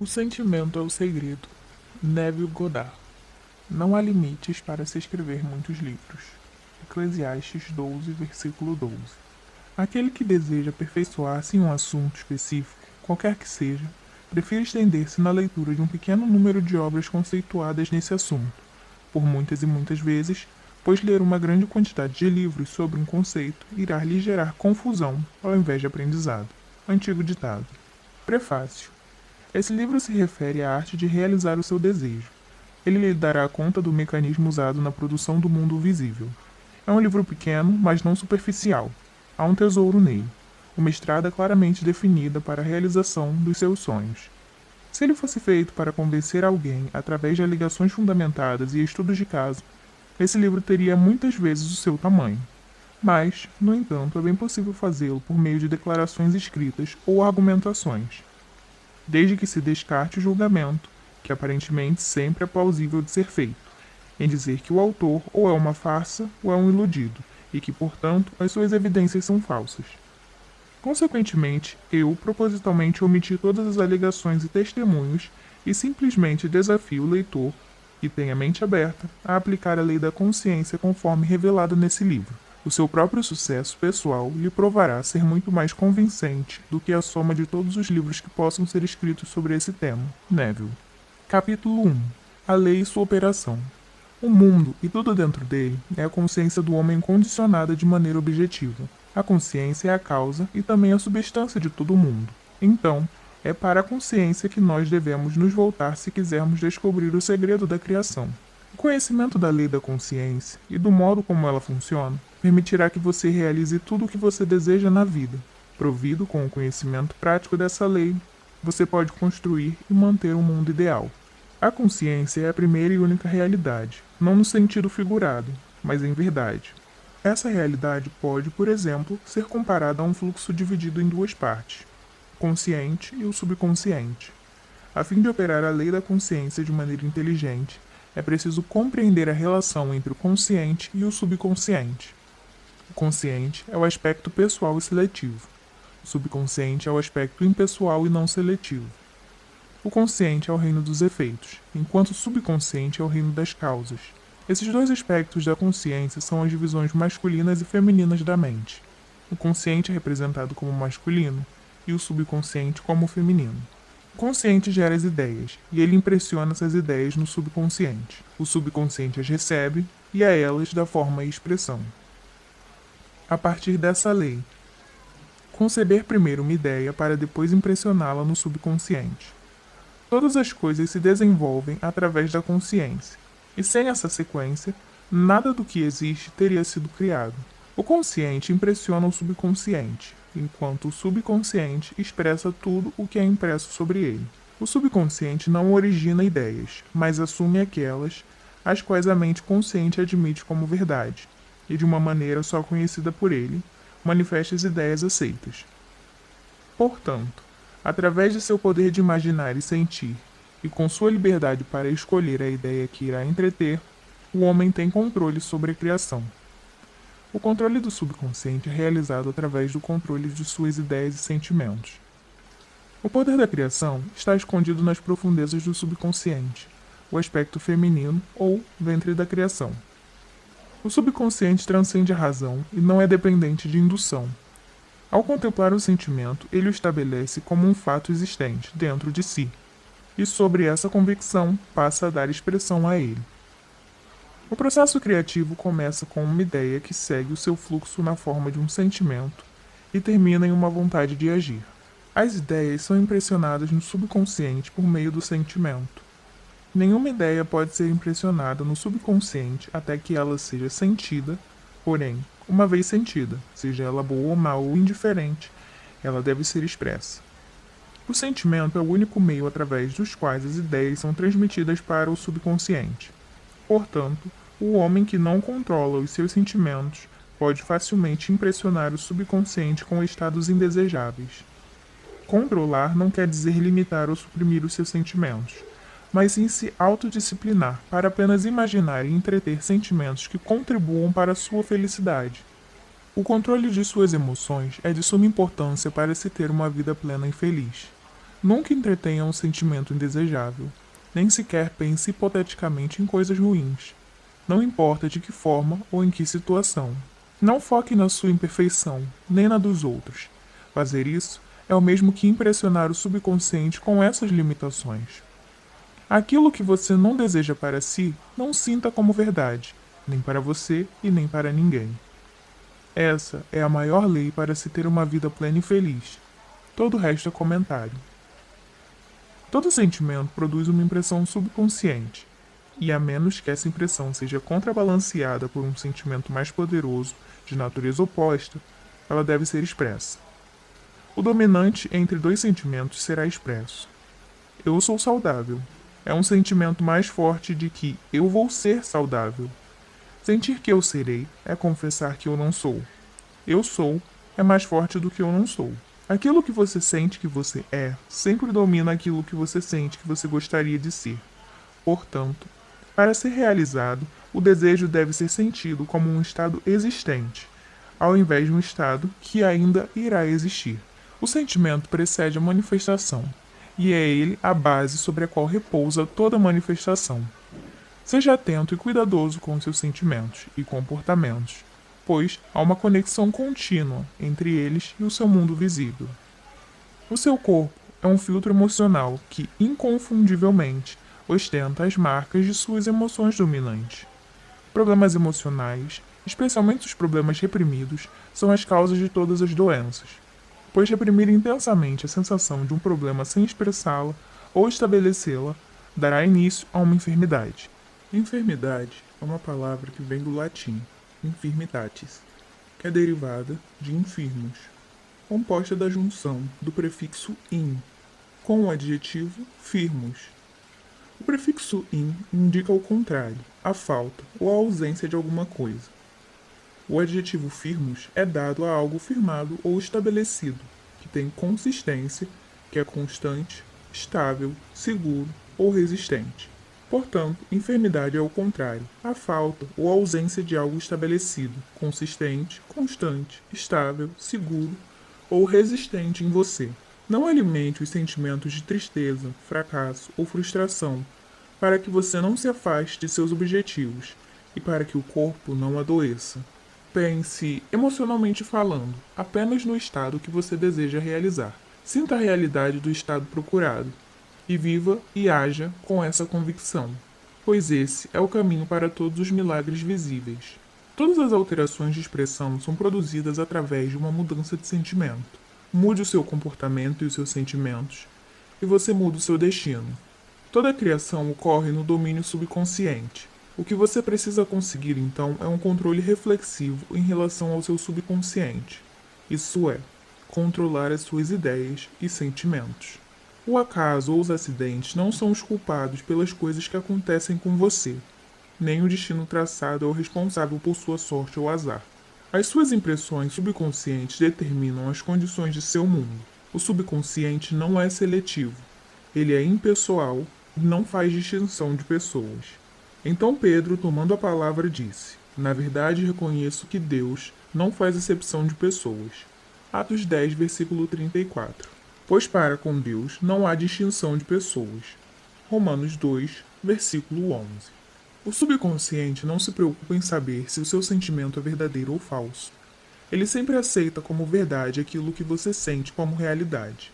O sentimento é o segredo. Neville Goddard. Não há limites para se escrever muitos livros. Eclesiastes 12, versículo 12. Aquele que deseja aperfeiçoar-se em um assunto específico, qualquer que seja, prefere estender-se na leitura de um pequeno número de obras conceituadas nesse assunto, por muitas e muitas vezes, pois ler uma grande quantidade de livros sobre um conceito irá lhe gerar confusão ao invés de aprendizado. Antigo ditado. Prefácio. Esse livro se refere à arte de realizar o seu desejo. Ele lhe dará conta do mecanismo usado na produção do mundo visível. É um livro pequeno, mas não superficial. Há um tesouro nele, uma estrada claramente definida para a realização dos seus sonhos. Se ele fosse feito para convencer alguém através de alegações fundamentadas e estudos de caso, esse livro teria muitas vezes o seu tamanho. Mas, no entanto, é bem possível fazê-lo por meio de declarações escritas ou argumentações, desde que se descarte o julgamento, que aparentemente sempre é plausível de ser feito, em dizer que o autor ou é uma farsa ou é um iludido, e que, portanto, as suas evidências são falsas. Consequentemente, eu propositalmente omiti todas as alegações e testemunhos e simplesmente desafio o leitor, que tem a mente aberta, a aplicar a lei da consciência conforme revelada nesse livro. O seu próprio sucesso pessoal lhe provará ser muito mais convincente do que a soma de todos os livros que possam ser escritos sobre esse tema. Neville. Capítulo 1. A lei e sua operação. O mundo, e tudo dentro dele, é a consciência do homem condicionada de maneira objetiva. A consciência é a causa e também a substância de todo o mundo. Então, é para a consciência que nós devemos nos voltar se quisermos descobrir o segredo da criação. O conhecimento da lei da consciência e do modo como ela funciona permitirá que você realize tudo o que você deseja na vida. Provido com o conhecimento prático dessa lei, você pode construir e manter um mundo ideal. A consciência é a primeira e única realidade, não no sentido figurado, mas em verdade. Essa realidade pode, por exemplo, ser comparada a um fluxo dividido em duas partes, o consciente e o subconsciente. A fim de operar a lei da consciência de maneira inteligente, é preciso compreender a relação entre o consciente e o subconsciente. O consciente é o aspecto pessoal e seletivo. O subconsciente é o aspecto impessoal e não seletivo. O consciente é o reino dos efeitos, enquanto o subconsciente é o reino das causas. Esses dois aspectos da consciência são as divisões masculinas e femininas da mente. O consciente é representado como masculino e o subconsciente como feminino. O consciente gera as ideias, e ele impressiona essas ideias no subconsciente. O subconsciente as recebe e a elas dá forma e expressão. A partir dessa lei, conceber primeiro uma ideia para depois impressioná-la no subconsciente. Todas as coisas se desenvolvem através da consciência, e sem essa sequência, nada do que existe teria sido criado. O consciente impressiona o subconsciente, enquanto o subconsciente expressa tudo o que é impresso sobre ele. O subconsciente não origina ideias, mas assume aquelas as quais a mente consciente admite como verdade, e de uma maneira só conhecida por ele, manifesta as ideias aceitas. Portanto, através de seu poder de imaginar e sentir, e com sua liberdade para escolher a ideia que irá entreter, o homem tem controle sobre a criação. O controle do subconsciente é realizado através do controle de suas ideias e sentimentos. O poder da criação está escondido nas profundezas do subconsciente, o aspecto feminino ou ventre da criação. O subconsciente transcende a razão e não é dependente de indução. Ao contemplar o sentimento, ele o estabelece como um fato existente dentro de si, e sobre essa convicção passa a dar expressão a ele. O processo criativo começa com uma ideia que segue o seu fluxo na forma de um sentimento e termina em uma vontade de agir. As ideias são impressionadas no subconsciente por meio do sentimento. Nenhuma ideia pode ser impressionada no subconsciente até que ela seja sentida, porém, uma vez sentida, seja ela boa ou má ou indiferente, ela deve ser expressa. O sentimento é o único meio através dos quais as ideias são transmitidas para o subconsciente. Portanto, o homem que não controla os seus sentimentos pode facilmente impressionar o subconsciente com estados indesejáveis. Controlar não quer dizer limitar ou suprimir os seus sentimentos, mas sim se autodisciplinar para apenas imaginar e entreter sentimentos que contribuam para a sua felicidade. O controle de suas emoções é de suma importância para se ter uma vida plena e feliz. Nunca entretenha um sentimento indesejável, nem sequer pense hipoteticamente em coisas ruins. Não importa de que forma ou em que situação. Não foque na sua imperfeição, nem na dos outros. Fazer isso é o mesmo que impressionar o subconsciente com essas limitações. Aquilo que você não deseja para si, não sinta como verdade, nem para você e nem para ninguém. Essa é a maior lei para se ter uma vida plena e feliz. Todo o resto é comentário. Todo sentimento produz uma impressão subconsciente, e a menos que essa impressão seja contrabalanceada por um sentimento mais poderoso, de natureza oposta, ela deve ser expressa. O dominante entre dois sentimentos será expresso. Eu sou saudável. É um sentimento mais forte de que eu vou ser saudável. Sentir que eu serei é confessar que eu não sou. Eu sou é mais forte do que eu não sou. Aquilo que você sente que você é sempre domina aquilo que você sente que você gostaria de ser. Portanto, para ser realizado, o desejo deve ser sentido como um estado existente, ao invés de um estado que ainda irá existir. O sentimento precede a manifestação, e é ele a base sobre a qual repousa toda manifestação. Seja atento e cuidadoso com seus sentimentos e comportamentos, pois há uma conexão contínua entre eles e o seu mundo visível. O seu corpo é um filtro emocional que, inconfundivelmente, ostenta as marcas de suas emoções dominantes. Problemas emocionais, especialmente os problemas reprimidos, são as causas de todas as doenças, pois reprimir intensamente a sensação de um problema sem expressá-la ou estabelecê-la dará início a uma enfermidade. Enfermidade é uma palavra que vem do latim infirmitatis, que é derivada de infirmus, composta da junção do prefixo in com o adjetivo firmus. O prefixo in indica o contrário, a falta ou a ausência de alguma coisa. O adjetivo firmus é dado a algo firmado ou estabelecido, que tem consistência, que é constante, estável, seguro ou resistente. Portanto, enfermidade é o contrário, a falta ou ausência de algo estabelecido, consistente, constante, estável, seguro ou resistente em você. Não alimente os sentimentos de tristeza, fracasso ou frustração, para que você não se afaste de seus objetivos e para que o corpo não adoeça. Pense, emocionalmente falando, apenas no estado que você deseja realizar. Sinta a realidade do estado procurado e viva e haja com essa convicção, pois esse é o caminho para todos os milagres visíveis. Todas as alterações de expressão são produzidas através de uma mudança de sentimento. Mude o seu comportamento e os seus sentimentos, e você muda o seu destino. Toda a criação ocorre no domínio subconsciente. O que você precisa conseguir então é um controle reflexivo em relação ao seu subconsciente. Isso é, controlar as suas ideias e sentimentos. O acaso ou os acidentes não são os culpados pelas coisas que acontecem com você, nem o destino traçado é o responsável por sua sorte ou azar. As suas impressões subconscientes determinam as condições de seu mundo. O subconsciente não é seletivo, ele é impessoal e não faz distinção de pessoas. Então Pedro, tomando a palavra, disse: Na verdade reconheço que Deus não faz acepção de pessoas. Atos 10, versículo 34. Pois para com Deus não há distinção de pessoas. Romanos 2, versículo 11. O subconsciente não se preocupa em saber se o seu sentimento é verdadeiro ou falso. Ele sempre aceita como verdade aquilo que você sente como realidade.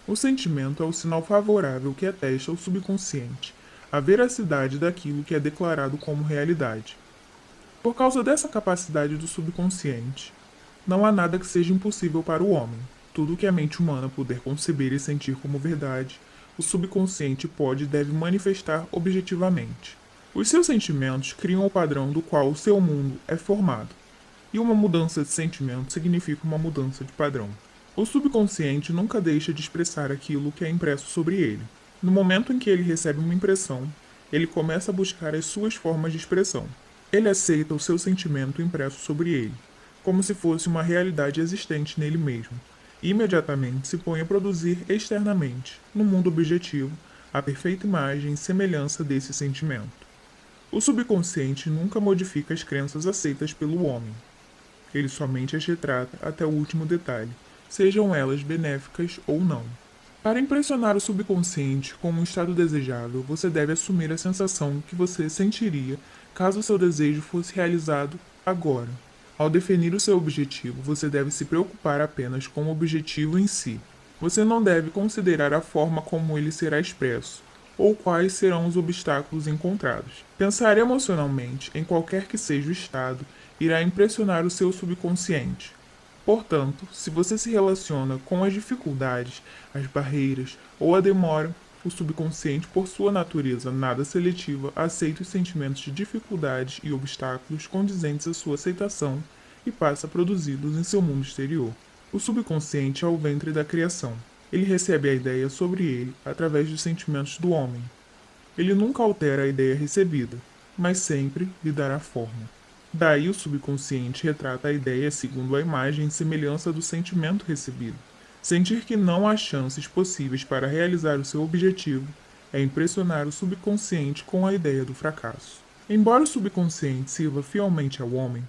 O sentimento é o sinal favorável que atesta ao subconsciente a veracidade daquilo que é declarado como realidade. Por causa dessa capacidade do subconsciente, não há nada que seja impossível para o homem. Tudo que a mente humana puder conceber e sentir como verdade, o subconsciente pode e deve manifestar objetivamente. Os seus sentimentos criam o padrão do qual o seu mundo é formado, e uma mudança de sentimento significa uma mudança de padrão. O subconsciente nunca deixa de expressar aquilo que é impresso sobre ele. No momento em que ele recebe uma impressão, ele começa a buscar as suas formas de expressão. Ele aceita o seu sentimento impresso sobre ele, como se fosse uma realidade existente nele mesmo, e imediatamente se põe a produzir externamente, no mundo objetivo, a perfeita imagem e semelhança desse sentimento. O subconsciente nunca modifica as crenças aceitas pelo homem. Ele somente as retrata até o último detalhe, sejam elas benéficas ou não. Para impressionar o subconsciente com um estado desejável, você deve assumir a sensação que você sentiria caso seu desejo fosse realizado agora. Ao definir o seu objetivo, você deve se preocupar apenas com o objetivo em si. Você não deve considerar a forma como ele será expresso, ou quais serão os obstáculos encontrados. Pensar emocionalmente em qualquer que seja o estado irá impressionar o seu subconsciente. Portanto, se você se relaciona com as dificuldades, as barreiras ou a demora, o subconsciente, por sua natureza nada seletiva, aceita os sentimentos de dificuldades e obstáculos condizentes à sua aceitação e passa a produzi-los em seu mundo exterior. O subconsciente é o ventre da criação. Ele recebe a ideia sobre ele através dos sentimentos do homem. Ele nunca altera a ideia recebida, mas sempre lhe dará forma. Daí o subconsciente retrata a ideia segundo a imagem e semelhança do sentimento recebido. Sentir que não há chances possíveis para realizar o seu objetivo é impressionar o subconsciente com a ideia do fracasso. Embora o subconsciente sirva fielmente ao homem,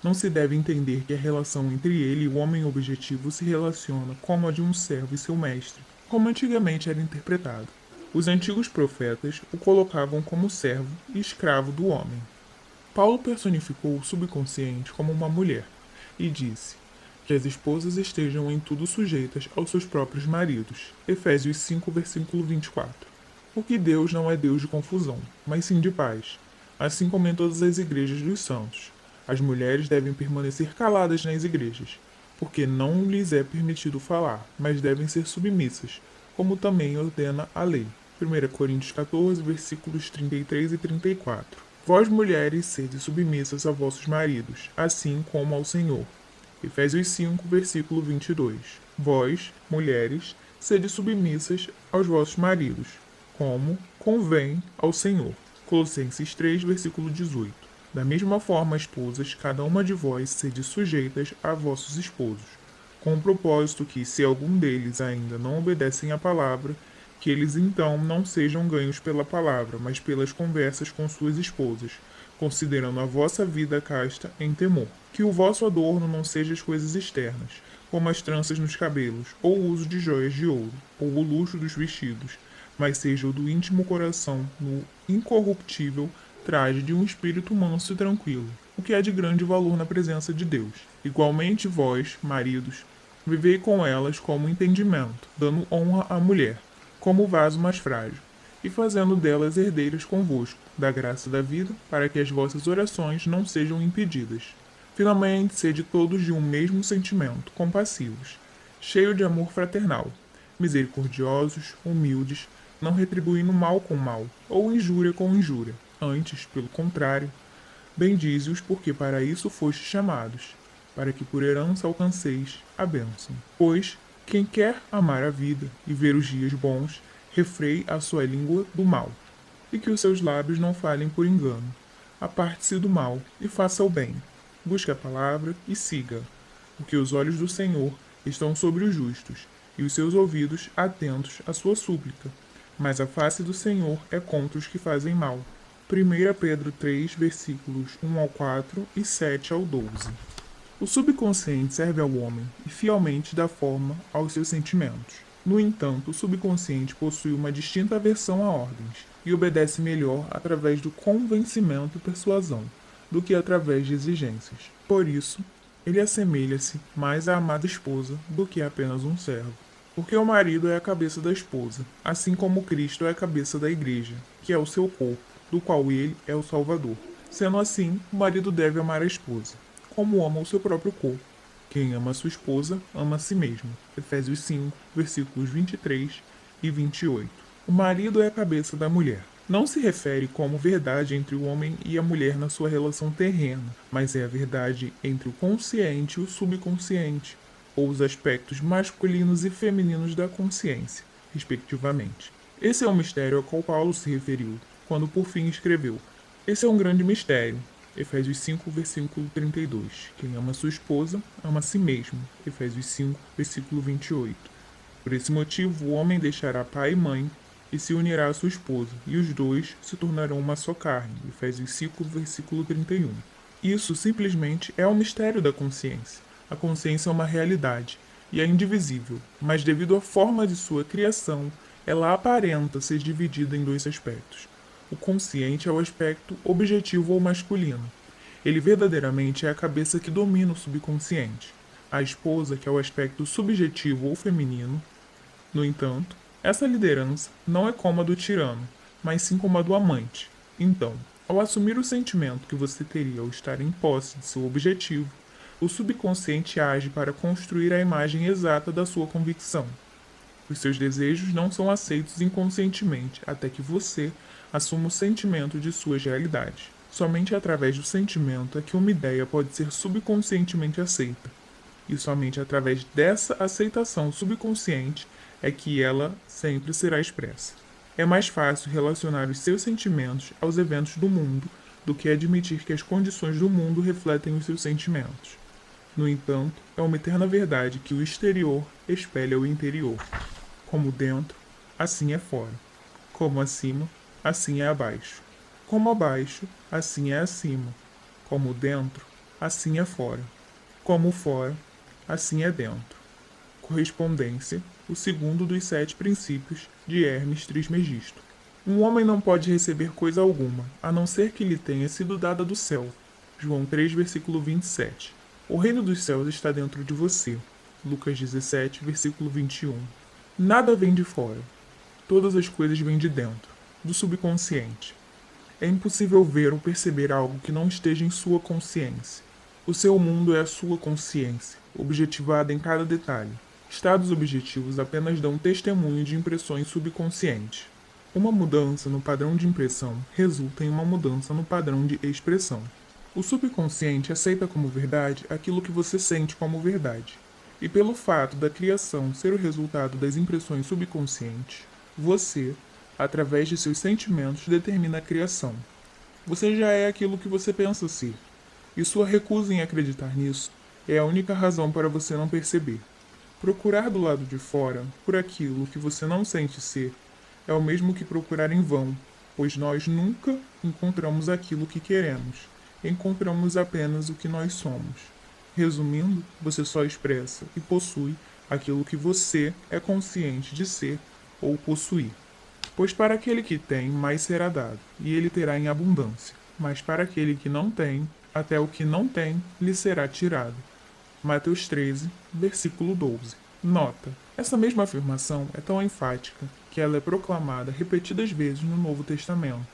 não se deve entender que a relação entre ele e o homem objetivo se relaciona como a de um servo e seu mestre, como antigamente era interpretado. Os antigos profetas o colocavam como servo e escravo do homem. Paulo personificou o subconsciente como uma mulher e disse que as esposas estejam em tudo sujeitas aos seus próprios maridos. Efésios 5, versículo 24. Porque Deus não é Deus de confusão, mas sim de paz, assim como em todas as igrejas dos santos. As mulheres devem permanecer caladas nas igrejas, porque não lhes é permitido falar, mas devem ser submissas, como também ordena a lei. 1 Coríntios 14, versículos 33 e 34. Vós, mulheres, sede submissas a vossos maridos, assim como ao Senhor. Efésios 5, versículo 22. Vós, mulheres, sede submissas aos vossos maridos, como convém ao Senhor. Colossenses 3, versículo 18. Da mesma forma, esposas, cada uma de vós sede sujeitas a vossos esposos, com o propósito que, se algum deles ainda não obedecem à palavra, que eles então não sejam ganhos pela palavra, mas pelas conversas com suas esposas, considerando a vossa vida casta em temor. Que o vosso adorno não seja as coisas externas, como as tranças nos cabelos, ou o uso de joias de ouro, ou o luxo dos vestidos, mas seja o do íntimo coração, no incorruptível traje de um espírito manso e tranquilo, o que é de grande valor na presença de Deus. Igualmente vós, maridos, vivei com elas como entendimento, dando honra à mulher, como o vaso mais frágil, e fazendo delas herdeiras convosco, da graça da vida, para que as vossas orações não sejam impedidas. Finalmente, sede todos de um mesmo sentimento, compassivos, cheio de amor fraternal, misericordiosos, humildes, não retribuindo mal com mal, ou injúria com injúria. Antes, pelo contrário, bendize-os, porque para isso fostes chamados, para que por herança alcanceis a bênção. Pois, quem quer amar a vida e ver os dias bons, refreie a sua língua do mal, e que os seus lábios não falem por engano. Aparte-se do mal e faça o bem. Busque a palavra e siga, porque os olhos do Senhor estão sobre os justos, e os seus ouvidos atentos à sua súplica. Mas a face do Senhor é contra os que fazem mal. 1 Pedro 3, versículos 1 ao 4 e 7 ao 12. O subconsciente serve ao homem e fielmente dá forma aos seus sentimentos. No entanto, o subconsciente possui uma distinta aversão a ordens e obedece melhor através do convencimento e persuasão do que através de exigências. Por isso, ele assemelha-se mais à amada esposa do que a apenas um servo. Porque o marido é a cabeça da esposa, assim como Cristo é a cabeça da igreja, que é o seu corpo, do qual ele é o Salvador. Sendo assim, o marido deve amar a esposa, como ama o seu próprio corpo. Quem ama a sua esposa, ama a si mesmo. Efésios 5, versículos 23 e 28. O marido é a cabeça da mulher. Não se refere como verdade entre o homem e a mulher na sua relação terrena, mas é a verdade entre o consciente e o subconsciente, ou os aspectos masculinos e femininos da consciência, respectivamente. Esse é o mistério ao qual Paulo se referiu, quando por fim escreveu: esse é um grande mistério. Efésios 5, versículo 32. Quem ama sua esposa, ama a si mesmo. Efésios 5, versículo 28. Por esse motivo, o homem deixará pai e mãe e se unirá à sua esposa, e os dois se tornarão uma só carne. Efésios 5, versículo 31. Isso simplesmente é o mistério da consciência. A consciência é uma realidade, e é indivisível, mas devido à forma de sua criação, ela aparenta ser dividida em dois aspectos. O consciente é o aspecto objetivo ou masculino. Ele verdadeiramente é a cabeça que domina o subconsciente. A esposa, que é o aspecto subjetivo ou feminino. No entanto, essa liderança não é como a do tirano, mas sim como a do amante. Então, ao assumir o sentimento que você teria ao estar em posse de seu objetivo, o subconsciente age para construir a imagem exata da sua convicção. Os seus desejos não são aceitos inconscientemente até que você assuma o sentimento de suas realidades. Somente através do sentimento é que uma ideia pode ser subconscientemente aceita. E somente através dessa aceitação subconsciente é que ela sempre será expressa. É mais fácil relacionar os seus sentimentos aos eventos do mundo do que admitir que as condições do mundo refletem os seus sentimentos. No entanto, é uma eterna verdade que o exterior espelha o interior. Como dentro, assim é fora. Como acima, assim é abaixo. Como abaixo, assim é acima. Como dentro, assim é fora. Como fora, assim é dentro. Correspondência, o segundo dos 7 princípios de Hermes Trismegisto. Um homem não pode receber coisa alguma, a não ser que lhe tenha sido dada do céu. João 3, versículo 27. O reino dos céus está dentro de você. Lucas 17, versículo 21. Nada vem de fora. Todas as coisas vêm de dentro, do subconsciente. É impossível ver ou perceber algo que não esteja em sua consciência. O seu mundo é a sua consciência, objetivada em cada detalhe. Estados objetivos apenas dão testemunho de impressões subconscientes. Uma mudança no padrão de impressão resulta em uma mudança no padrão de expressão. O subconsciente aceita como verdade aquilo que você sente como verdade. E pelo fato da criação ser o resultado das impressões subconscientes, você, através de seus sentimentos, determina a criação. Você já é aquilo que você pensa ser. E sua recusa em acreditar nisso é a única razão para você não perceber. Procurar do lado de fora por aquilo que você não sente ser é o mesmo que procurar em vão, pois nós nunca encontramos aquilo que queremos. Encontramos apenas o que nós somos. Resumindo, você só expressa e possui aquilo que você é consciente de ser ou possuir. Pois para aquele que tem, mais será dado, e ele terá em abundância. Mas para aquele que não tem, até o que não tem lhe será tirado. Mateus 13, versículo 12. Nota: essa mesma afirmação é tão enfática que ela é proclamada repetidas vezes no Novo Testamento,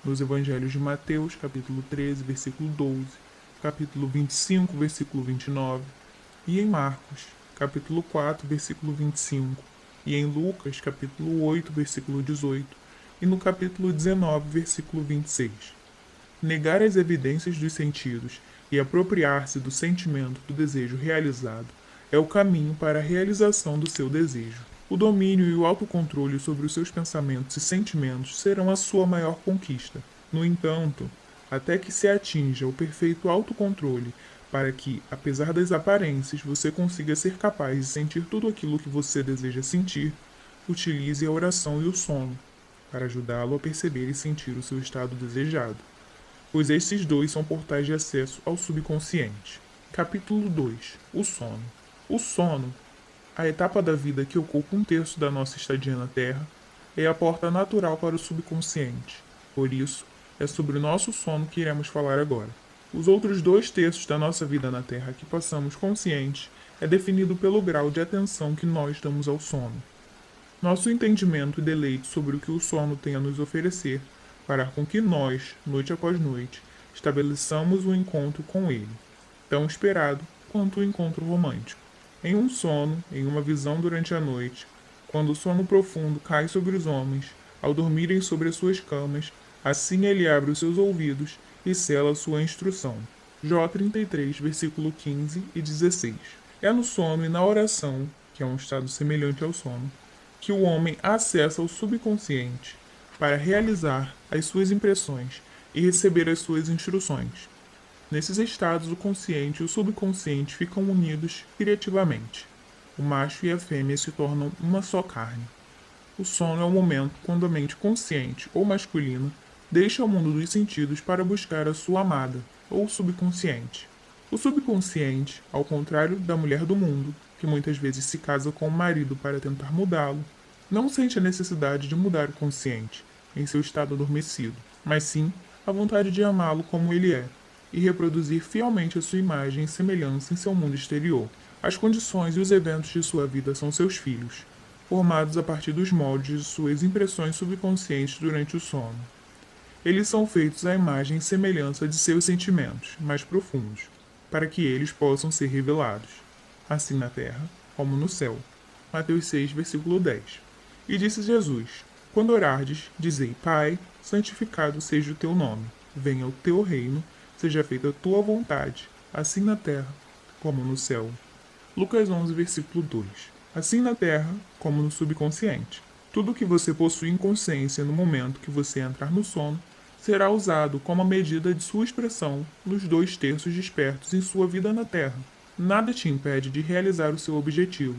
nos Evangelhos de Mateus, capítulo 13, versículo 12, capítulo 25, versículo 29, e em Marcos, capítulo 4, versículo 25, e em Lucas, capítulo 8, versículo 18, e no capítulo 19, versículo 26. Negar as evidências dos sentidos e apropriar-se do sentimento do desejo realizado é o caminho para a realização do seu desejo. O domínio e o autocontrole sobre os seus pensamentos e sentimentos serão a sua maior conquista. No entanto, até que se atinja o perfeito autocontrole, para que, apesar das aparências, você consiga ser capaz de sentir tudo aquilo que você deseja sentir, utilize a oração e o sono, para ajudá-lo a perceber e sentir o seu estado desejado, pois esses dois são portais de acesso ao subconsciente. Capítulo 2. O sono. O sono, a etapa da vida que ocupa 1/3 da nossa estadia na Terra, é a porta natural para o subconsciente. Por isso, é sobre o nosso sono que iremos falar agora. Os outros 2/3 da nossa vida na Terra que passamos conscientes é definido pelo grau de atenção que nós damos ao sono. Nosso entendimento e deleite sobre o que o sono tem a nos oferecer fará com que nós, noite após noite, estabeleçamos um encontro com ele, tão esperado quanto o encontro romântico. Em um sono, em uma visão durante a noite, quando o sono profundo cai sobre os homens, ao dormirem sobre as suas camas, assim ele abre os seus ouvidos e sela sua instrução. Jó 33, versículo 15 e 16. É no sono e na oração, que é um estado semelhante ao sono, que o homem acessa o subconsciente para realizar as suas impressões e receber as suas instruções. Nesses estados, o consciente e o subconsciente ficam unidos criativamente. O macho e a fêmea se tornam uma só carne. O sono é o momento quando a mente consciente ou masculina deixa o mundo dos sentidos para buscar a sua amada, ou subconsciente. O subconsciente, ao contrário da mulher do mundo, que muitas vezes se casa com o marido para tentar mudá-lo, não sente a necessidade de mudar o consciente, em seu estado adormecido, mas sim a vontade de amá-lo como ele é, e reproduzir fielmente a sua imagem e semelhança em seu mundo exterior. As condições e os eventos de sua vida são seus filhos, formados a partir dos moldes de suas impressões subconscientes durante o sono. Eles são feitos à imagem e semelhança de seus sentimentos mais profundos, para que eles possam ser revelados, assim na terra como no céu. Mateus 6, versículo 10. E disse Jesus: Quando orardes, dizei: Pai, santificado seja o teu nome, venha o teu reino, seja feita a tua vontade, assim na terra como no céu. Lucas 11, versículo 2. Assim na terra como no subconsciente. Tudo o que você possui em consciência no momento que você entrar no sono será usado como a medida de sua expressão nos 2/3 despertos em sua vida na Terra. Nada te impede de realizar o seu objetivo,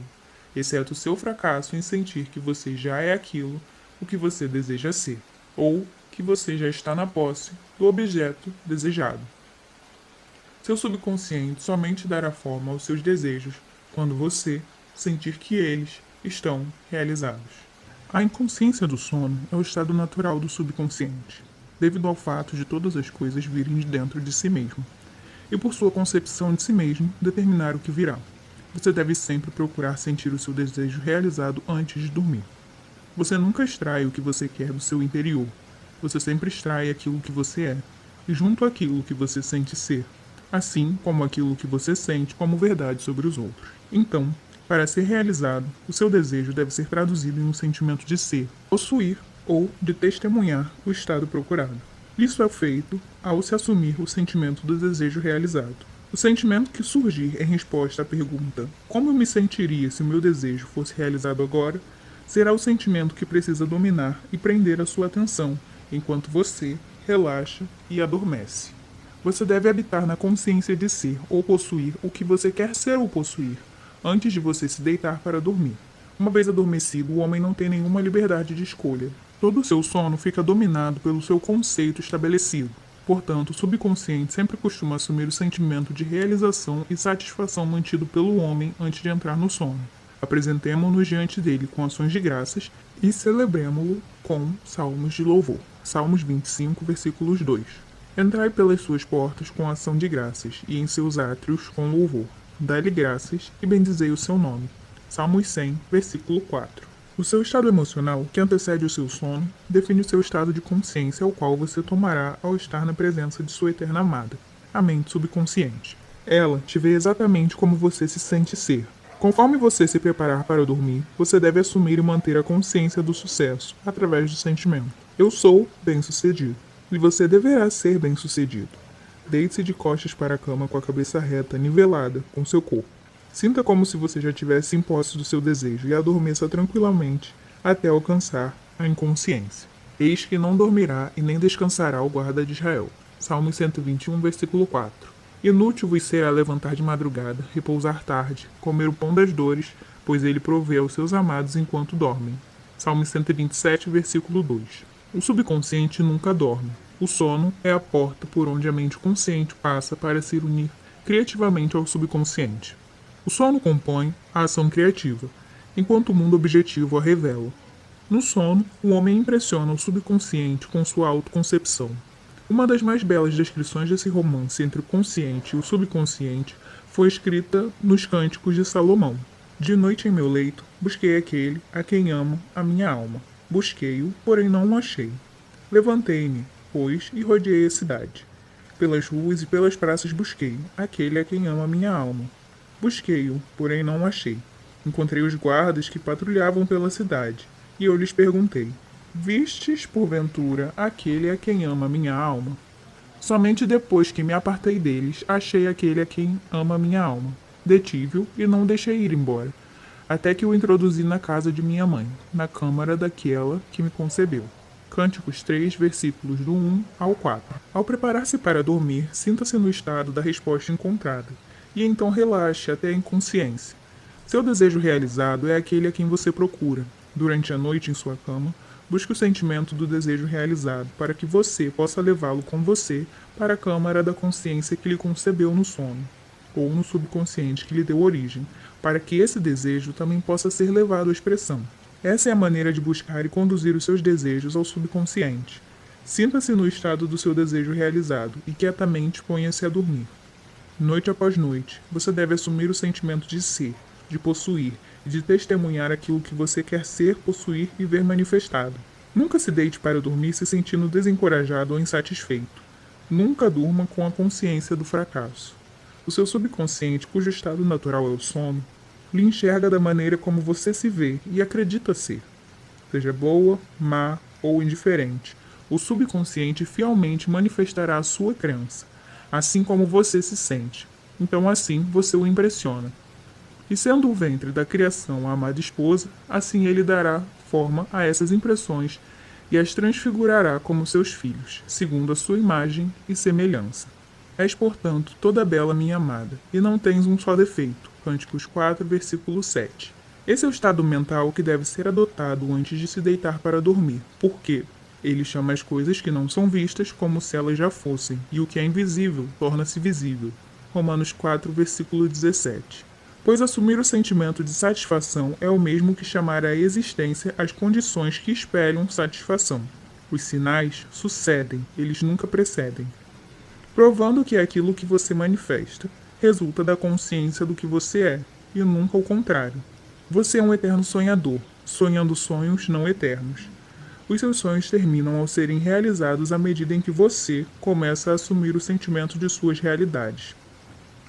exceto o seu fracasso em sentir que você já é aquilo o que você deseja ser, ou que você já está na posse do objeto desejado. Seu subconsciente somente dará forma aos seus desejos quando você sentir que eles estão realizados. A inconsciência do sono é o estado natural do subconsciente, devido ao fato de todas as coisas virem de dentro de si mesmo, e por sua concepção de si mesmo, determinar o que virá. Você deve sempre procurar sentir o seu desejo realizado antes de dormir. Você nunca extrai o que você quer do seu interior, você sempre extrai aquilo que você é, e junto àquilo que você sente ser, assim como aquilo que você sente como verdade sobre os outros. Então, para ser realizado, o seu desejo deve ser traduzido em um sentimento de ser, possuir ou de testemunhar o estado procurado. Isso é feito ao se assumir o sentimento do desejo realizado. O sentimento que surgir em resposta à pergunta como eu me sentiria se o meu desejo fosse realizado agora, será o sentimento que precisa dominar e prender a sua atenção, enquanto você relaxa e adormece. Você deve habitar na consciência de ser ou possuir o que você quer ser ou possuir, antes de você se deitar para dormir. Uma vez adormecido, o homem não tem nenhuma liberdade de escolha. Todo o seu sono fica dominado pelo seu conceito estabelecido. Portanto, o subconsciente sempre costuma assumir o sentimento de realização e satisfação mantido pelo homem antes de entrar no sono. Apresentemo-nos diante dele com ações de graças e celebremo-lo com salmos de louvor. Salmos 25, versículos 2. Entrai pelas suas portas com ação de graças e em seus átrios com louvor. Dai-lhe graças e bendizei o seu nome. Salmos 100, versículo 4. O seu estado emocional, que antecede o seu sono, define o seu estado de consciência ao qual você tomará ao estar na presença de sua eterna amada, a mente subconsciente. Ela te vê exatamente como você se sente ser. Conforme você se preparar para dormir, você deve assumir e manter a consciência do sucesso, através do sentimento. Eu sou bem-sucedido. E você deverá ser bem-sucedido. Deite-se de costas para a cama com a cabeça reta, nivelada, com seu corpo. Sinta como se você já tivesse em posse do seu desejo e adormeça tranquilamente até alcançar a inconsciência. Eis que não dormirá e nem descansará o guarda de Israel. Salmos 121, versículo 4. Inútil vos será levantar de madrugada, repousar tarde, comer o pão das dores, pois ele provê aos seus amados enquanto dormem. Salmos 127, versículo 2. O subconsciente nunca dorme. O sono é a porta por onde a mente consciente passa para se unir criativamente ao subconsciente. O sono compõe a ação criativa, enquanto o mundo objetivo a revela. No sono, o homem impressiona o subconsciente com sua autoconcepção. Uma das mais belas descrições desse romance entre o consciente e o subconsciente foi escrita nos Cânticos de Salomão. De noite em meu leito, busquei aquele a quem amo a minha alma. Busquei-o, porém não o achei. Levantei-me, pois, e rodeei a cidade. Pelas ruas e pelas praças busquei aquele a quem ama a minha alma. Busquei-o, porém não o achei. Encontrei os guardas que patrulhavam pela cidade, e eu lhes perguntei: Vistes, porventura, aquele a quem ama minha alma? Somente depois que me apartei deles, achei aquele a quem ama minha alma. Detive-o e não o deixei ir embora, até que o introduzi na casa de minha mãe, na câmara daquela que me concebeu. Cânticos 3, versículos do 1 ao 4. Ao preparar-se para dormir, sinta-se no estado da resposta encontrada, e então relaxe até a inconsciência. Seu desejo realizado é aquele a quem você procura. Durante a noite em sua cama, busque o sentimento do desejo realizado para que você possa levá-lo com você para a câmara da consciência que lhe concebeu no sono. ou no subconsciente que lhe deu origem, para que esse desejo também possa ser levado à expressão. Essa é a maneira de buscar e conduzir os seus desejos ao subconsciente. Sinta-se no estado do seu desejo realizado e quietamente ponha-se a dormir. Noite após noite, você deve assumir o sentimento de ser, de possuir e de testemunhar aquilo que você quer ser, possuir e ver manifestado. Nunca se deite para dormir se sentindo desencorajado ou insatisfeito. Nunca durma com a consciência do fracasso. O seu subconsciente, cujo estado natural é o sono, lhe enxerga da maneira como você se vê e acredita ser. Seja boa, má ou indiferente, o subconsciente fielmente manifestará a sua crença, assim como você se sente. Então assim você o impressiona. E sendo o ventre da criação a amada esposa, assim ele dará forma a essas impressões e as transfigurará como seus filhos, segundo a sua imagem e semelhança. És, portanto, toda bela minha amada, e não tens um só defeito. Cânticos 4, versículo 7. Esse é o estado mental que deve ser adotado antes de se deitar para dormir, porque ele chama as coisas que não são vistas como se elas já fossem, e o que é invisível torna-se visível. Romanos 4, versículo 17. Pois assumir o sentimento de satisfação é o mesmo que chamar à existência as condições que espelham satisfação. Os sinais sucedem, eles nunca precedem. Provando que aquilo que você manifesta resulta da consciência do que você é, e nunca o contrário. Você é um eterno sonhador, sonhando sonhos não eternos. Os seus sonhos terminam ao serem realizados à medida em que você começa a assumir o sentimento de suas realidades.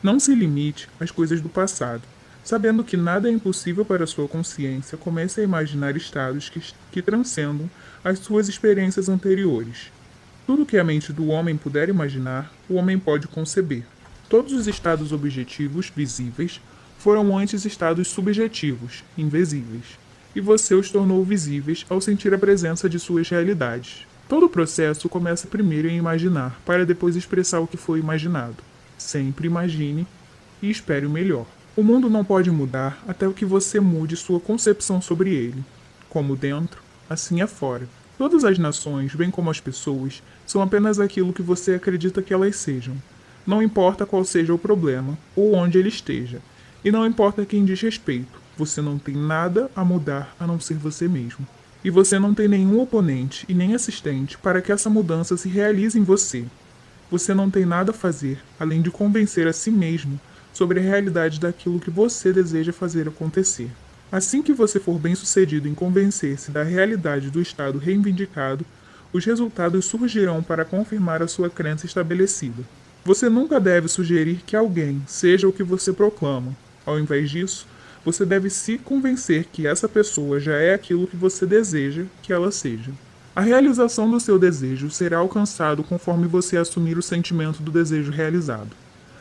Não se limite às coisas do passado. Sabendo que nada é impossível para sua consciência, comece a imaginar estados que transcendam as suas experiências anteriores. Tudo que a mente do homem puder imaginar, o homem pode conceber. Todos os estados objetivos, visíveis, foram antes estados subjetivos, invisíveis, e você os tornou visíveis ao sentir a presença de suas realidades. Todo o processo começa primeiro em imaginar, para depois expressar o que foi imaginado. Sempre imagine e espere o melhor. O mundo não pode mudar até que você mude sua concepção sobre ele. Como dentro, assim é fora. Todas as nações, bem como as pessoas, são apenas aquilo que você acredita que elas sejam. Não importa qual seja o problema, ou onde ele esteja. E não importa quem diz respeito, você não tem nada a mudar a não ser você mesmo. E você não tem nenhum oponente e nem assistente para que essa mudança se realize em você. Você não tem nada a fazer, além de convencer a si mesmo sobre a realidade daquilo que você deseja fazer acontecer. Assim que você for bem-sucedido em convencer-se da realidade do estado reivindicado, os resultados surgirão para confirmar a sua crença estabelecida. Você nunca deve sugerir que alguém seja o que você proclama. Ao invés disso, você deve se convencer que essa pessoa já é aquilo que você deseja que ela seja. A realização do seu desejo será alcançado conforme você assumir o sentimento do desejo realizado.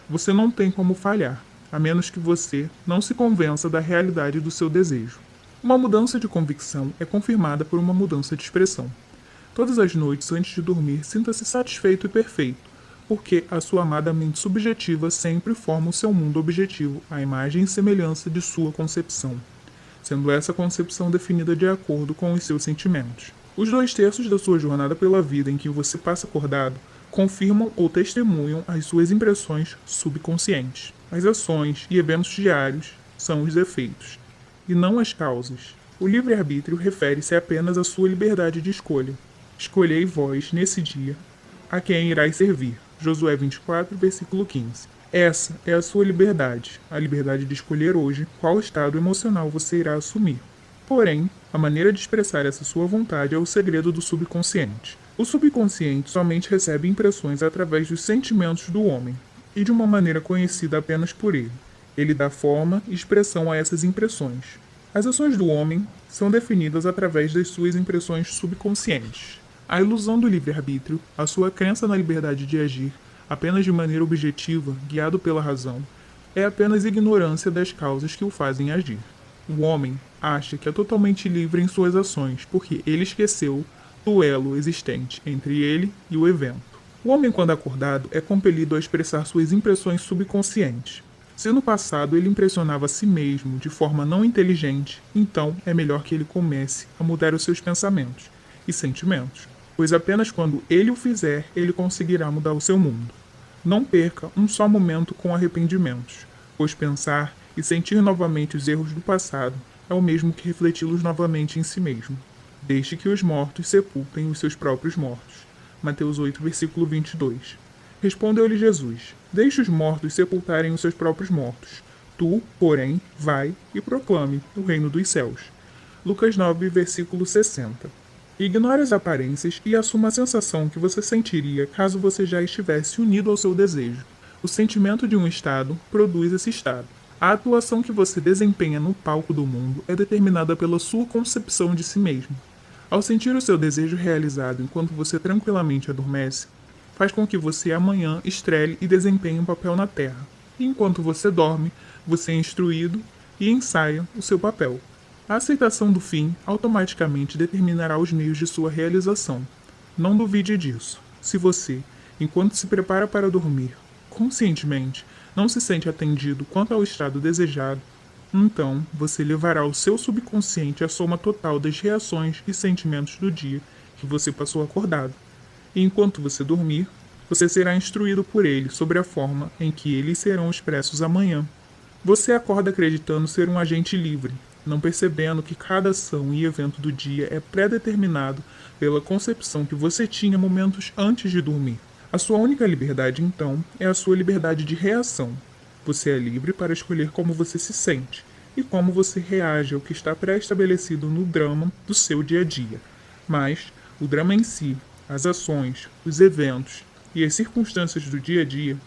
Você não tem como falhar, a menos que você não se convença da realidade do seu desejo. Uma mudança de convicção é confirmada por uma mudança de expressão. Todas as noites antes de dormir, sinta-se satisfeito e perfeito, porque a sua amada mente subjetiva sempre forma o seu mundo objetivo, a imagem e semelhança de sua concepção, sendo essa concepção definida de acordo com os seus sentimentos. Os 2/3 da sua jornada pela vida em que você passa acordado confirmam ou testemunham as suas impressões subconscientes. As ações e eventos diários são os efeitos, e não as causas. O livre-arbítrio refere-se apenas à sua liberdade de escolha. Escolhei vós, nesse dia, a quem irás servir. Josué 24, versículo 15. Essa é a sua liberdade, a liberdade de escolher hoje qual estado emocional você irá assumir. Porém, a maneira de expressar essa sua vontade é o segredo do subconsciente. O subconsciente somente recebe impressões através dos sentimentos do homem, e de uma maneira conhecida apenas por ele. Ele dá forma e expressão a essas impressões. As ações do homem são definidas através das suas impressões subconscientes. A ilusão do livre-arbítrio, a sua crença na liberdade de agir, apenas de maneira objetiva, guiado pela razão, é apenas ignorância das causas que o fazem agir. O homem acha que é totalmente livre em suas ações, porque ele esqueceu do elo existente entre ele e o evento. O homem, quando acordado, é compelido a expressar suas impressões subconscientes. Se no passado ele impressionava a si mesmo de forma não inteligente, então é melhor que ele comece a mudar os seus pensamentos e sentimentos, pois apenas quando ele o fizer, ele conseguirá mudar o seu mundo. Não perca um só momento com arrependimentos, pois pensar e sentir novamente os erros do passado é o mesmo que refleti-los novamente em si mesmo. Deixe que os mortos sepultem os seus próprios mortos. Mateus 8, versículo 22. Respondeu-lhe Jesus: Deixe os mortos sepultarem os seus próprios mortos. Tu, porém, vai e proclame o reino dos céus. Lucas 9, versículo 60. Ignore as aparências e assuma a sensação que você sentiria caso você já estivesse unido ao seu desejo. O sentimento de um estado produz esse estado. A atuação que você desempenha no palco do mundo é determinada pela sua concepção de si mesmo. Ao sentir o seu desejo realizado enquanto você tranquilamente adormece, faz com que você amanhã estrele e desempenhe um papel na Terra. E enquanto você dorme, você é instruído e ensaia o seu papel. A aceitação do fim automaticamente determinará os meios de sua realização. Não duvide disso. Se você, enquanto se prepara para dormir, conscientemente, não se sente atendido quanto ao estado desejado, então você levará o seu subconsciente à soma total das reações e sentimentos do dia que você passou acordado. E enquanto você dormir, você será instruído por ele sobre a forma em que eles serão expressos amanhã. Você acorda acreditando ser um agente livre, não percebendo que cada ação e evento do dia é pré-determinado pela concepção que você tinha momentos antes de dormir. A sua única liberdade, então, é a sua liberdade de reação. Você é livre para escolher como você se sente e como você reage ao que está pré-estabelecido no drama do seu dia a dia. Mas o drama em si, as ações, os eventos e as circunstâncias do dia a dia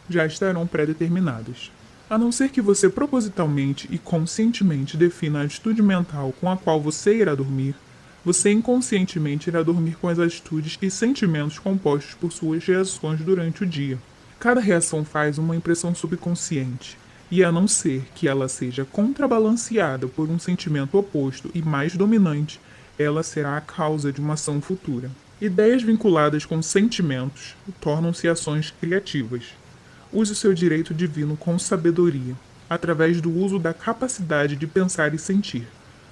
já estarão pré-determinadas. A não ser que você propositalmente e conscientemente defina a atitude mental com a qual você irá dormir, você inconscientemente irá dormir com as atitudes e sentimentos compostos por suas reações durante o dia. Cada reação faz uma impressão subconsciente, e a não ser que ela seja contrabalanceada por um sentimento oposto e mais dominante, ela será a causa de uma ação futura. Ideias vinculadas com sentimentos tornam-se ações criativas. Use o seu direito divino com sabedoria, através do uso da capacidade de pensar e sentir.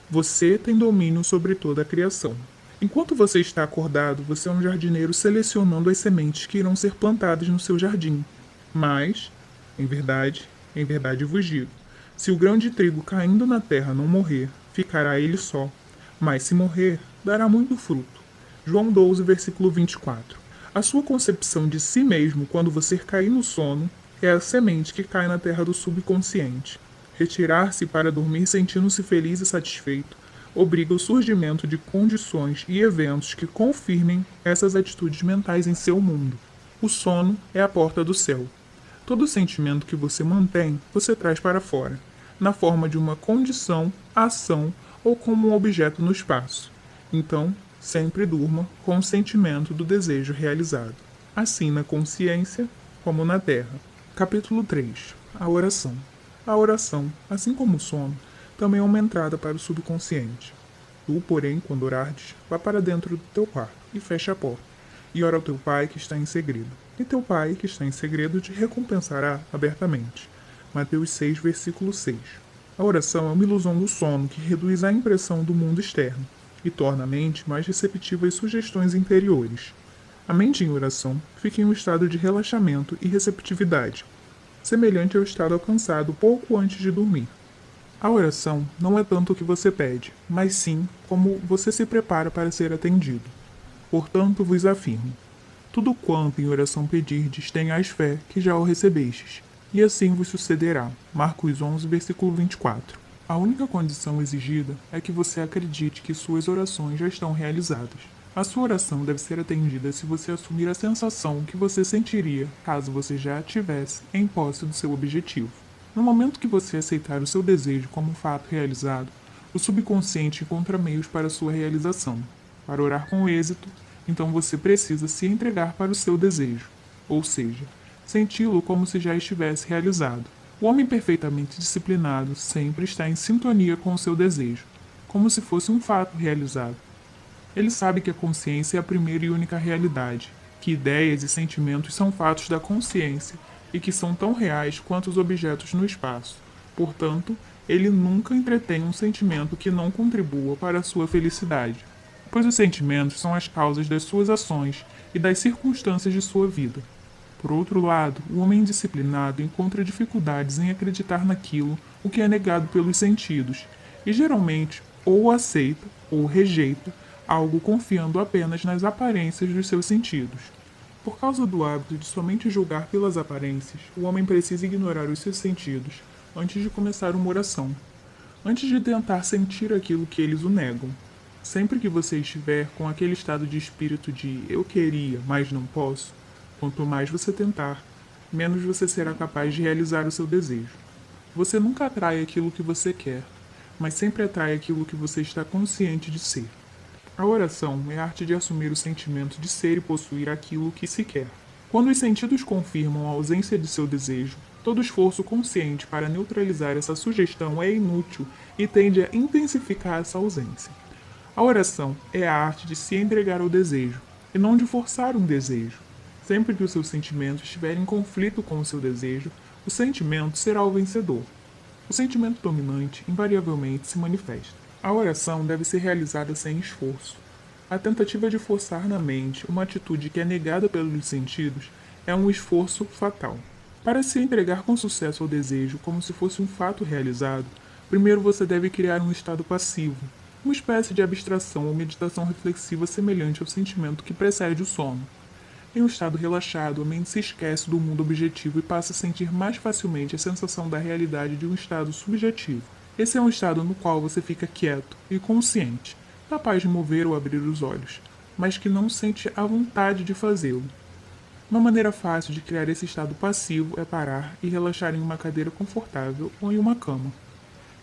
Você tem domínio sobre toda a criação. Enquanto você está acordado, você é um jardineiro selecionando as sementes que irão ser plantadas no seu jardim. Mas, em verdade vos digo, se o grão de trigo caindo na terra não morrer, ficará ele só. Mas se morrer, dará muito fruto. João 12, versículo 24. A sua concepção de si mesmo quando você cair no sono é a semente que cai na terra do subconsciente. Retirar-se para dormir sentindo-se feliz e satisfeito obriga o surgimento de condições e eventos que confirmem essas atitudes mentais em seu mundo. O sono é a porta do céu. Todo sentimento que você mantém, você traz para fora, na forma de uma condição, ação ou como um objeto no espaço. Então, sempre durma com o sentimento do desejo realizado, assim na consciência como na terra. Capítulo 3. A oração. A oração, assim como o sono, também é uma entrada para o subconsciente. Tu, porém, quando orares, vá para dentro do teu quarto e fecha a porta, e ora ao teu pai que está em segredo. E teu pai que está em segredo te recompensará abertamente. Mateus 6, versículo 6. A oração é uma ilusão do sono que reduz a impressão do mundo externo e torna a mente mais receptiva às sugestões interiores. A mente em oração fica em um estado de relaxamento e receptividade, semelhante ao estado alcançado pouco antes de dormir. A oração não é tanto o que você pede, mas sim como você se prepara para ser atendido. Portanto, vos afirmo, tudo quanto em oração pedirdes, tenhais fé que já o recebestes, e assim vos sucederá. Marcos 11, versículo 24. A única condição exigida é que você acredite que suas orações já estão realizadas. A sua oração deve ser atendida se você assumir a sensação que você sentiria caso você já a tivesse em posse do seu objetivo. No momento que você aceitar o seu desejo como um fato realizado, o subconsciente encontra meios para sua realização. Para orar com êxito, então você precisa se entregar para o seu desejo, ou seja, senti-lo como se já estivesse realizado. O homem perfeitamente disciplinado sempre está em sintonia com o seu desejo, como se fosse um fato realizado. Ele sabe que a consciência é a primeira e única realidade, que ideias e sentimentos são fatos da consciência e que são tão reais quanto os objetos no espaço. Portanto, ele nunca entretém um sentimento que não contribua para a sua felicidade, pois os sentimentos são as causas das suas ações e das circunstâncias de sua vida. Por outro lado, o homem indisciplinado encontra dificuldades em acreditar naquilo o que é negado pelos sentidos, e geralmente ou aceita ou rejeita algo confiando apenas nas aparências dos seus sentidos. Por causa do hábito de somente julgar pelas aparências, o homem precisa ignorar os seus sentidos antes de começar uma oração, antes de tentar sentir aquilo que eles o negam. Sempre que você estiver com aquele estado de espírito de eu queria, mas não posso, quanto mais você tentar, menos você será capaz de realizar o seu desejo. Você nunca atrai aquilo que você quer, mas sempre atrai aquilo que você está consciente de ser. A oração é a arte de assumir o sentimento de ser e possuir aquilo que se quer. Quando os sentidos confirmam a ausência de seu desejo, todo esforço consciente para neutralizar essa sugestão é inútil e tende a intensificar essa ausência. A oração é a arte de se entregar ao desejo, e não de forçar um desejo. Sempre que o seu sentimento estiver em conflito com o seu desejo, o sentimento será o vencedor. O sentimento dominante invariavelmente se manifesta. A oração deve ser realizada sem esforço. A tentativa de forçar na mente uma atitude que é negada pelos sentidos é um esforço fatal. Para se entregar com sucesso ao desejo como se fosse um fato realizado, primeiro você deve criar um estado passivo, uma espécie de abstração ou meditação reflexiva semelhante ao sentimento que precede o sono. Em um estado relaxado, a mente se esquece do mundo objetivo e passa a sentir mais facilmente a sensação da realidade de um estado subjetivo. Esse é um estado no qual você fica quieto e consciente, capaz de mover ou abrir os olhos, mas que não sente a vontade de fazê-lo. Uma maneira fácil de criar esse estado passivo é parar e relaxar em uma cadeira confortável ou em uma cama.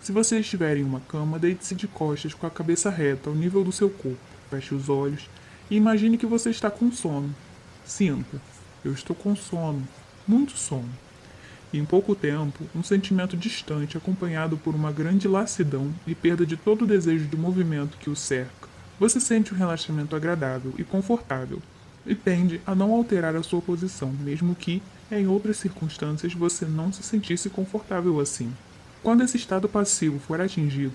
Se você estiver em uma cama, deite-se de costas com a cabeça reta ao nível do seu corpo, feche os olhos e imagine que você está com sono. Sinta, eu estou com sono, muito sono. E em pouco tempo, um sentimento distante acompanhado por uma grande lassidão e perda de todo o desejo de movimento que o cerca. Você sente um relaxamento agradável e confortável e tende a não alterar a sua posição, mesmo que, em outras circunstâncias, você não se sentisse confortável assim. Quando esse estado passivo for atingido,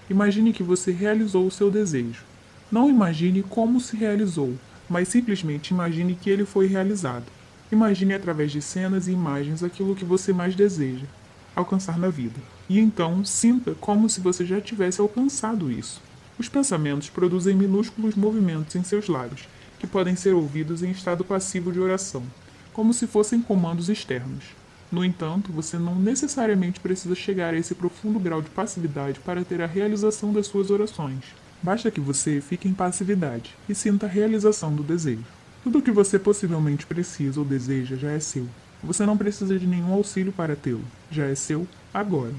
imagine que você realizou o seu desejo. Não imagine como se realizou, mas simplesmente imagine que ele foi realizado. Imagine através de cenas e imagens aquilo que você mais deseja alcançar na vida. E então sinta como se você já tivesse alcançado isso. Os pensamentos produzem minúsculos movimentos em seus lábios, que podem ser ouvidos em estado passivo de oração, como se fossem comandos externos. No entanto, você não necessariamente precisa chegar a esse profundo grau de passividade para ter a realização das suas orações. Basta que você fique em passividade e sinta a realização do desejo. Tudo o que você possivelmente precisa ou deseja já é seu. Você não precisa de nenhum auxílio para tê-lo. Já é seu agora.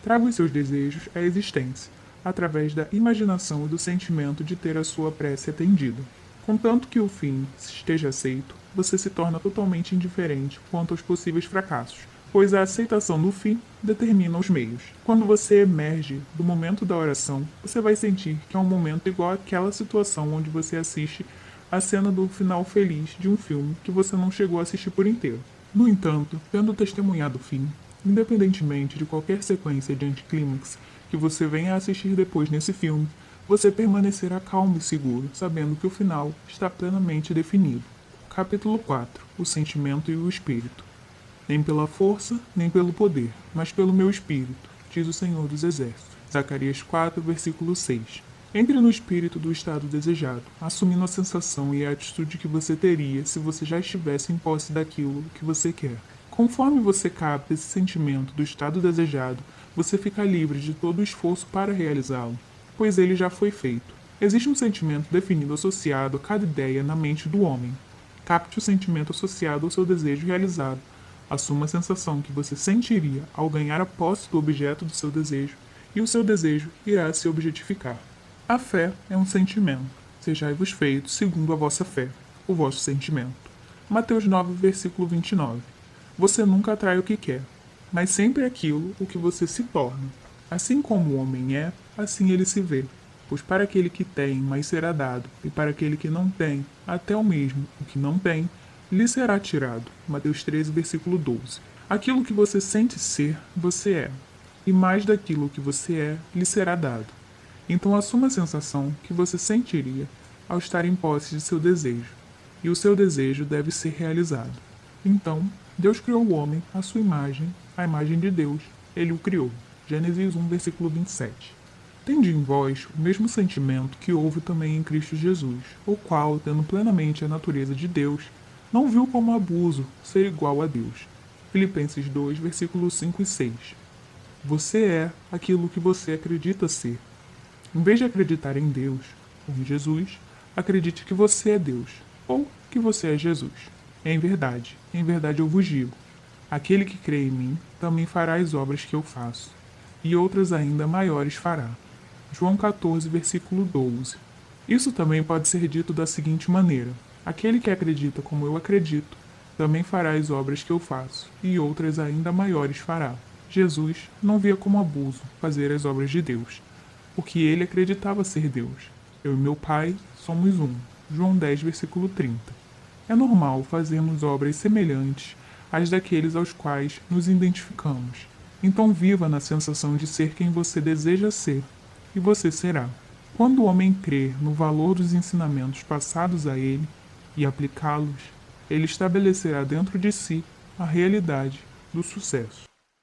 Traga os seus desejos à existência, através da imaginação e do sentimento de ter a sua prece atendida. Contanto que o fim esteja aceito, você se torna totalmente indiferente quanto aos possíveis fracassos, pois a aceitação do fim determina os meios. Quando você emerge do momento da oração, você vai sentir que é um momento igual àquela situação onde você assiste a cena do final feliz de um filme que você não chegou a assistir por inteiro. No entanto, tendo testemunhado o fim, independentemente de qualquer sequência de anticlímax que você venha a assistir depois nesse filme, você permanecerá calmo e seguro, sabendo que o final está plenamente definido. Capítulo 4. O sentimento e o espírito. Nem pela força, nem pelo poder, mas pelo meu espírito, diz o Senhor dos Exércitos. Zacarias 4, versículo 6. Entre no espírito do estado desejado, assumindo a sensação e a atitude que você teria se você já estivesse em posse daquilo que você quer. Conforme você capta esse sentimento do estado desejado, você fica livre de todo o esforço para realizá-lo, pois ele já foi feito. Existe um sentimento definido associado a cada ideia na mente do homem. Capte o sentimento associado ao seu desejo realizado. Assuma a sensação que você sentiria ao ganhar a posse do objeto do seu desejo, e o seu desejo irá se objetificar. A fé é um sentimento. Sejai-vos feitos segundo a vossa fé, o vosso sentimento. Mateus 9, versículo 29. Você nunca atrai o que quer, mas sempre aquilo o que você se torna. Assim como o homem é, assim ele se vê. Pois para aquele que tem, mais será dado, e para aquele que não tem, até o mesmo o que não tem, lhe será tirado. Mateus 13, versículo 12. Aquilo que você sente ser, você é. E mais daquilo que você é, lhe será dado. Então assuma a sensação que você sentiria ao estar em posse de seu desejo. E o seu desejo deve ser realizado. Então, Deus criou o homem à sua imagem, à imagem de Deus, ele o criou. Gênesis 1, versículo 27. Tende em vós o mesmo sentimento que houve também em Cristo Jesus, o qual, tendo plenamente a natureza de Deus, não viu como abuso ser igual a Deus. Filipenses 2, versículos 5 e 6. Você é aquilo que você acredita ser. Em vez de acreditar em Deus ou em Jesus, acredite que você é Deus ou que você é Jesus. Em verdade eu vos digo: aquele que crê em mim também fará as obras que eu faço, e outras ainda maiores fará. João 14, versículo 12. Isso também pode ser dito da seguinte maneira: aquele que acredita como eu acredito, também fará as obras que eu faço, e outras ainda maiores fará. Jesus não via como abuso fazer as obras de Deus, porque ele acreditava ser Deus. Eu e meu Pai somos um. João 10, versículo 30. É normal fazermos obras semelhantes às daqueles aos quais nos identificamos. Então viva na sensação de ser quem você deseja ser, e você será. Quando o homem crer no valor dos ensinamentos passados a ele e aplicá-los, ele estabelecerá dentro de si a realidade do sucesso.